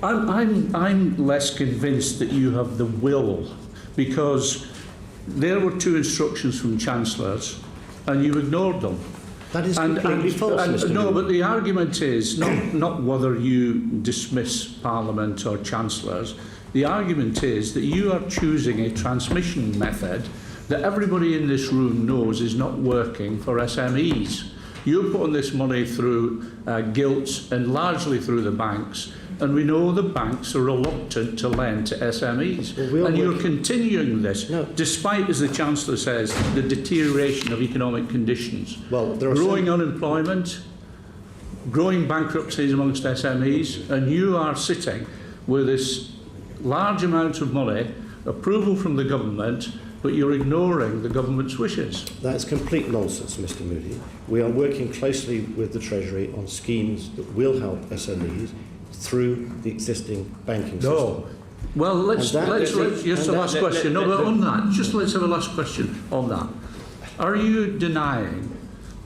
I'm less convinced that you have the will, because there were 2 instructions from chancellors and you ignored them. That is completely false, Mr. No, Mervyn. but the argument is not whether you dismiss Parliament or chancellors. The argument is that you are choosing a transmission method that everybody in this room knows is not working for SMEs. You're putting this money through gilts and largely through the banks, and we know the banks are reluctant to lend to SMEs. And you're continuing this, despite, as the Chancellor says, the deterioration of economic conditions. Well, there are growing unemployment, growing bankruptcies amongst SMEs, and you are sitting with this large amount of money, approval from the government, but you're ignoring the government's wishes. That's complete nonsense, Mr. Moody. We are working closely with the Treasury on schemes that will help SMEs through the existing banking system. No. Well, let's just the last question. No, but on that, just let's have a last question on that. Are you denying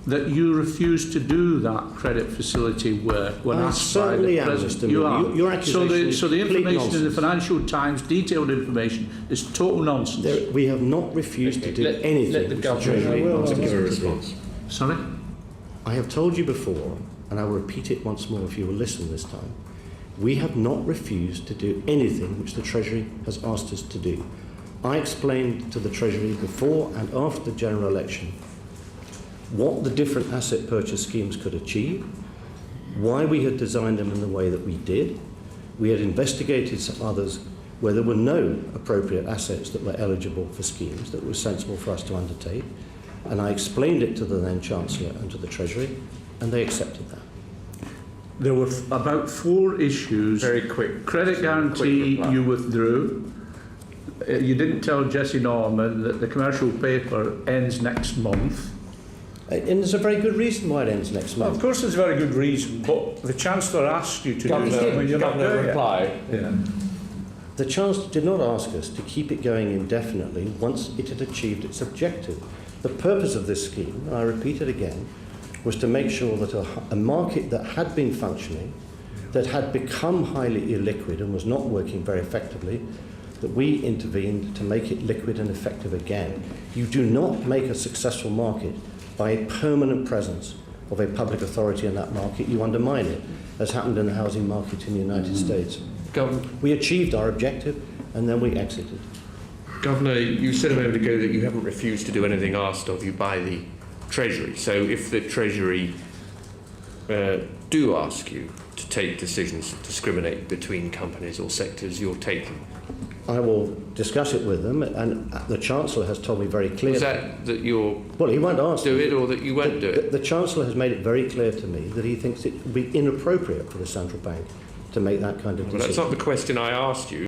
that you refuse to do that credit facility work when asked by the President? You are. Your accusation so the information in the Financial Times, detailed information, is total nonsense. We have not refused to do anything. Let the Governor give a response. Sorry? I have told you before, and I will repeat it once more if you will listen this time. We have not refused to do anything which the Treasury has asked us to do. I explained to the Treasury before and after the general election what the different asset purchase schemes could achieve, why we had designed them in the way that we did. We had investigated some others where there were no appropriate assets that were eligible for schemes that were sensible for us to undertake, and I explained it to the then Chancellor and to the Treasury, and they accepted that. There were about 4 issues. Very quick. Credit guarantee you withdrew. You didn't tell Jesse Norman that the commercial paper ends next month. And there's a very good reason why it ends next month. Well, of course there's a very good reason, but the Chancellor asked you to do that when you're not there reply. Yeah. The Chancellor did not ask us to keep it going indefinitely once it had achieved its objective. The purpose of this scheme, and I repeat it again, was to make sure that a market that had been functioning, that had become highly illiquid and was not working very effectively, that we intervened to make it liquid and effective again. You do not make a successful market by a permanent presence of a public authority in that market. You undermine it, as happened in the housing market in the United States. Governor, we achieved our objective and then we exited. Governor, you said a moment ago that you haven't refused to do anything asked of you by the Treasury. So if the Treasury do ask you to take decisions that discriminate between companies or sectors, you'll take them? I will discuss it with them, and the Chancellor has told me very clearly. Is that you'll well, he won't ask do it or that you won't do it? The Chancellor has made it very clear to me that he thinks it would be inappropriate for the Central Bank to make that kind of decision. Well, that's not the question I asked you.